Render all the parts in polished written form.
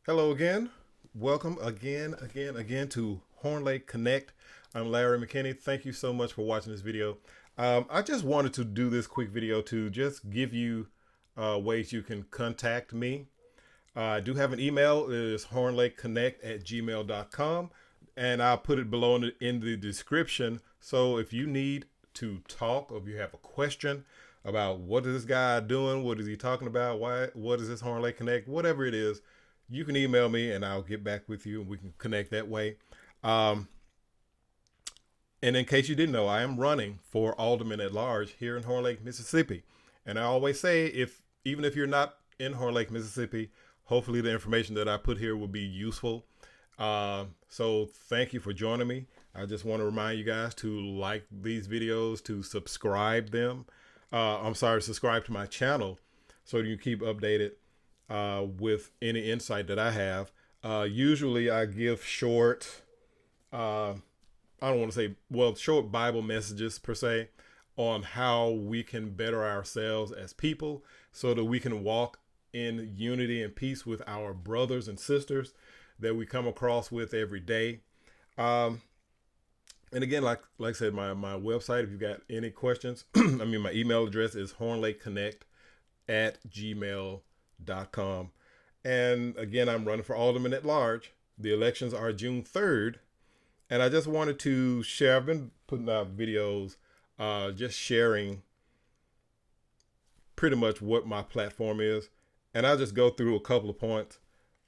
Hello again. Welcome again to Horn Lake Connect. I'm Larry McKinney. Thank you so much for watching this video. I just wanted to do this quick video to just give you ways you can contact me. I do have an email. It is hornlakeconnect@gmail.com, and I'll put it below in the description. So if you need to talk, or if you have a question about what is this guy doing, what is he talking about, what is this Horn Lake Connect, whatever it is, you can email me and I'll get back with you and we can connect that way. Um, and in case you didn't know, I am running for alderman at large here in Horn Lake, Mississippi. And I always say, even if you're not in Horn Lake, Mississippi, hopefully the information that I put here will be useful. So thank you for joining me. I just want to remind you guys to like these videos, to subscribe them. Subscribe to my channel so you can keep updated with any insight that I have. Usually I give short, I don't want to say, short Bible messages per se on how we can better ourselves as people so that we can walk in unity and peace with our brothers and sisters that we come across with every day. And again, like I said, my website, if you've got any questions, my email address is hornlakeconnect@gmail.com. And again, I'm running for alderman at large. The elections are June 3rd. And I just wanted to share, I've been putting out videos, just sharing pretty much what my platform is. And I'll just go through a couple of points,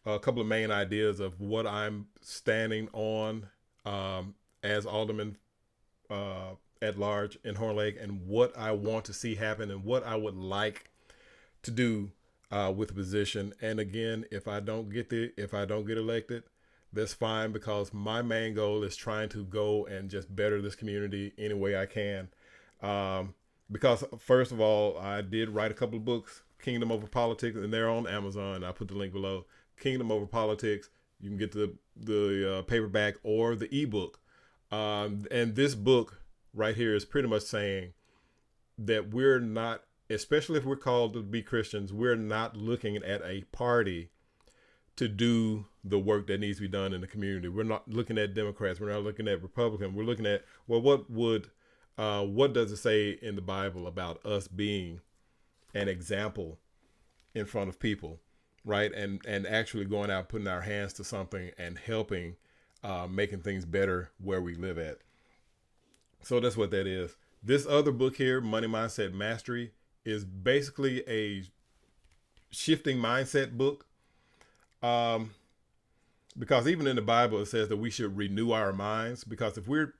a couple of main ideas of what I'm standing on as alderman at large in Horn Lake, and what I want to see happen and what I would like to do with the position. And again, if I don't get elected, that's fine, because my main goal is trying to go and just better this community any way I can. Because first of all, I did write a couple of books, Kingdom Over Politics, and they're on Amazon. I put the link below. Kingdom Over Politics. You can get the paperback or the ebook. And this book right here is pretty much saying that we're not, especially if we're called to be Christians, we're not looking at a party to do the work that needs to be done in the community. We're not looking at Democrats. We're not looking at Republicans. We're looking at, what does it say in the Bible about us being an example in front of people, right? And actually going out, putting our hands to something and helping, making things better where we live at. So that's what that is. This other book here, Money Mindset Mastery, is basically a shifting mindset book. Because even in the Bible, it says that we should renew our minds, because if we're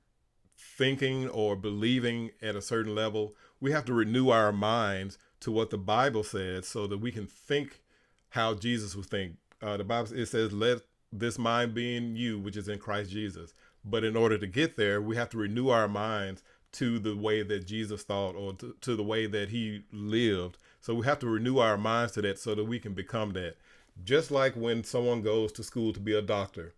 thinking or believing at a certain level, we have to renew our minds to what the Bible says so that we can think how Jesus would think. The Bible, it says, let this mind be in you, which is in Christ Jesus. But in order to get there, we have to renew our minds to the way that Jesus thought, or to the way that he lived. So we have to renew our minds to that so that we can become that. Just like when someone goes to school to be a doctor,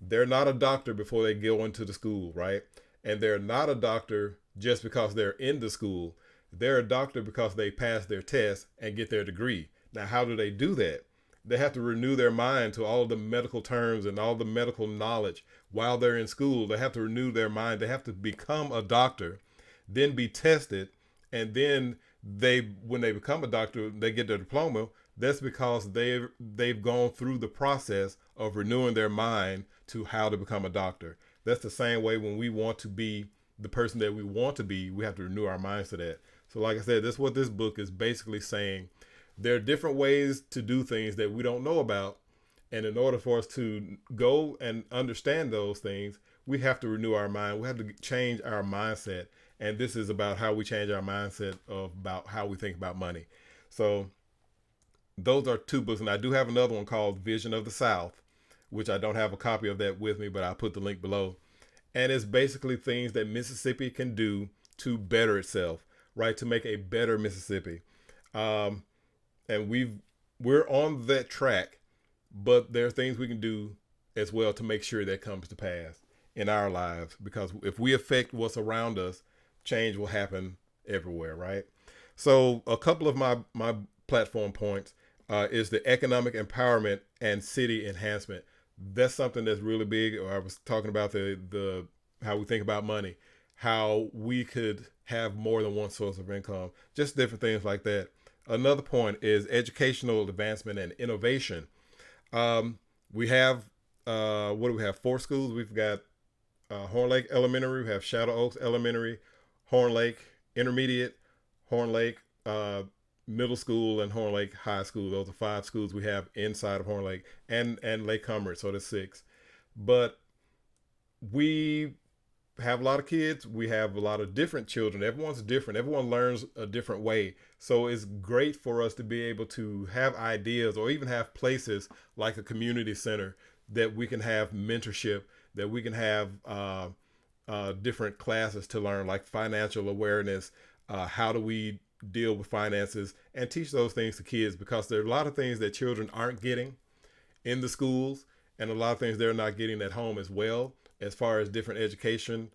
they're not a doctor before they go into the school, right? And they're not a doctor just because they're in the school. They're a doctor because they pass their test and get their degree. Now, how do they do that? They have to renew their mind to all the medical terms and all the medical knowledge while they're in school. They have to renew their mind. They have to become a doctor, then be tested, and then when they become a doctor, they get their diploma. That's because they've gone through the process of renewing their mind to how to become a doctor. That's the same way when we want to be the person that we want to be, we have to renew our minds to that. So like I said, that's what this book is basically saying. There are different ways to do things that we don't know about. And in order for us to go and understand those things, we have to renew our mind. We have to change our mindset. And this is about how we change our mindset about how we think about money. So those are two books. And I do have another one called Vision of the South, which I don't have a copy of that with me, but I'll put the link below. And it's basically things that Mississippi can do to better itself, right? To make a better Mississippi. And we're on that track, but there are things we can do as well to make sure that comes to pass in our lives. Because if we affect what's around us, change will happen everywhere, right? So a couple of my platform points. is the economic empowerment and city enhancement. That's something that's really big. I was talking about the how we think about money, how we could have more than one source of income, just different things like that. Another point is educational advancement and innovation. We have what do we have? 4 schools. We've got Horn Lake Elementary. We have Shadow Oaks Elementary, Horn Lake Intermediate, Horn Lake Middle School, and Horn Lake High School. Those are 5 schools we have inside of Horn Lake, and Lake Commerce. So there's 6. But we have a lot of kids. We have a lot of different children. Everyone's different. Everyone learns a different way. So it's great for us to be able to have ideas or even have places like a community center that we can have mentorship, that we can have different classes to learn, like financial awareness. How do we deal with finances, and teach those things to kids, because there are a lot of things that children aren't getting in the schools, and a lot of things they're not getting at home as well, as far as different education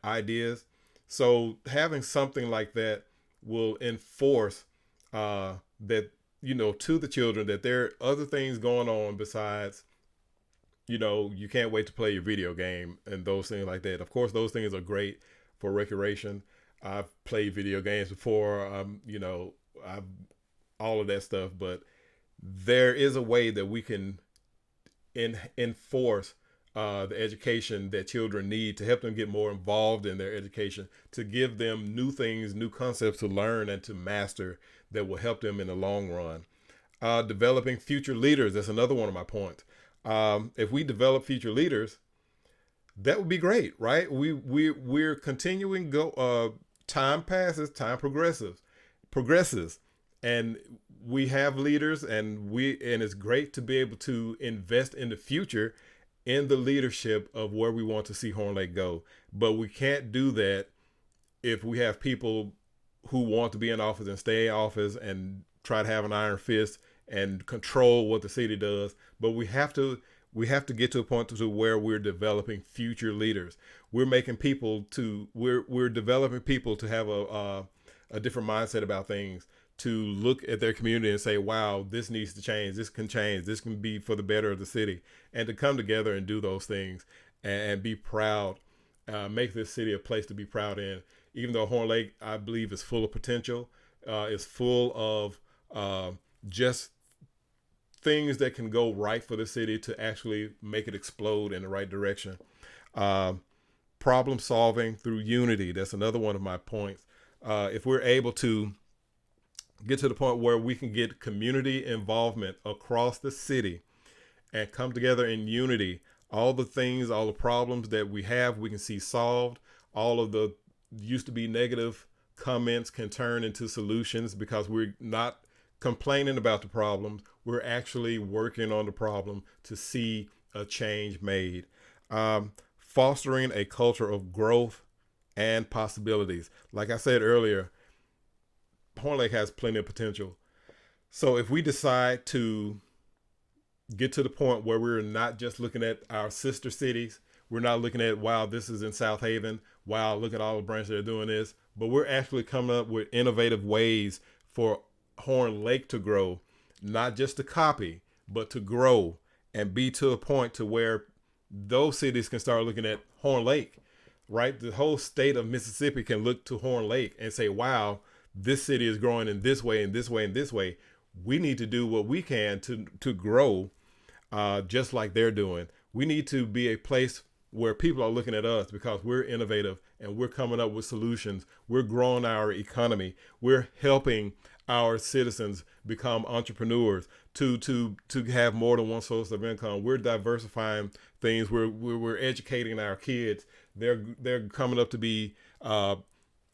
ideas. So having something like that will enforce that, to the children, that there are other things going on besides, you can't wait to play your video game and those things like that. Of course, those things are great for recreation. I've played video games before, I've all of that stuff, but there is a way that we can enforce the education that children need, to help them get more involved in their education, to give them new things, new concepts to learn and to master that will help them in the long run. Developing future leaders, that's another one of my points. If we develop future leaders, that would be great, right? We're continuing time passes, time progresses, and we have leaders, and it's great to be able to invest in the future, in the leadership of where we want to see Horn Lake go. But we can't do that if we have people who want to be in office and stay in office and try to have an iron fist and control what the city does. But we have to get to a point to where we're developing future leaders. We're developing people to have a different mindset about things, to look at their community and say, wow, this needs to change. This can change. This can be for the better of the city, and to come together and do those things and be proud, make this city a place to be proud in. Even though Horn Lake, I believe, is full of potential, is full of just things that can go right for the city to actually make it explode in the right direction. Problem solving through unity. That's another one of my points. If we're able to get to the point where we can get community involvement across the city and come together in unity, all the things, all the problems that we have, we can see solved. All of the used to be negative comments can turn into solutions, because we're not complaining about the problems. We're actually working on the problem to see a change made. Fostering a culture of growth and possibilities. Like I said earlier, Horn Lake has plenty of potential. So if we decide to get to the point where we're not just looking at our sister cities, we're not looking at, wow, this is in South Haven, wow, look at all the branches that are doing this, but we're actually coming up with innovative ways for Horn Lake to grow, not just to copy, but to grow and be to a point to where those cities can start looking at Horn Lake, right? The whole state of Mississippi can look to Horn Lake and say, wow, this city is growing in this way and this way and this way. We need to do what we can to grow just like they're doing. We need to be a place where people are looking at us because we're innovative and we're coming up with solutions. We're growing our economy. We're helping our citizens become entrepreneurs, to have more than one source of income. We're diversifying things. We're educating our kids. They're coming up to be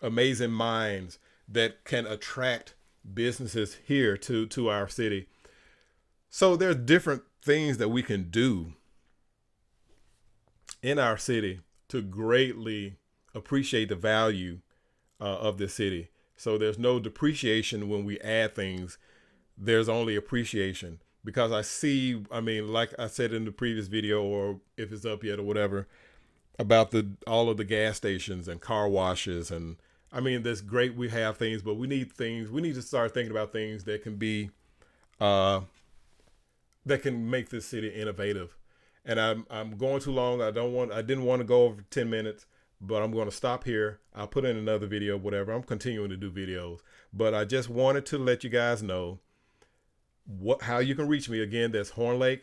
amazing minds that can attract businesses here to our city. So there's different things that we can do in our city to greatly appreciate the value of this city. So there's no depreciation when we add things. There's only appreciation, because like I said in the previous video, or if it's up yet or whatever, about all of the gas stations and car washes. And that's great. We have things, but we need to start thinking about things that can be uh, that can make this city innovative. And I'm going too long. I didn't want to go over 10 minutes, but I'm going to stop here. I'll put in another video, whatever. I'm continuing to do videos, but I just wanted to let you guys know how you can reach me. Again, that's hornlakeconnect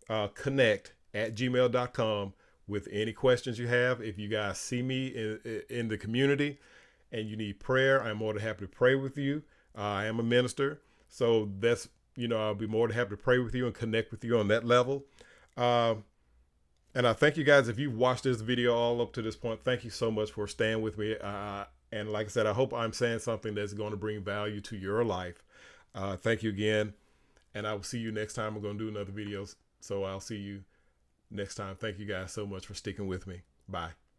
at gmail.com with any questions you have. If you guys see me in the community and you need prayer, I'm more than happy to pray with you. I am a minister, so that's, I'll be more than happy to pray with you and connect with you on that level. And I thank you guys. If you've watched this video all up to this point, thank you so much for staying with me. And like I said, I hope I'm saying something that's going to bring value to your life. Thank you again. And I will see you next time. We're going to do another video. So I'll see you next time. Thank you guys so much for sticking with me. Bye.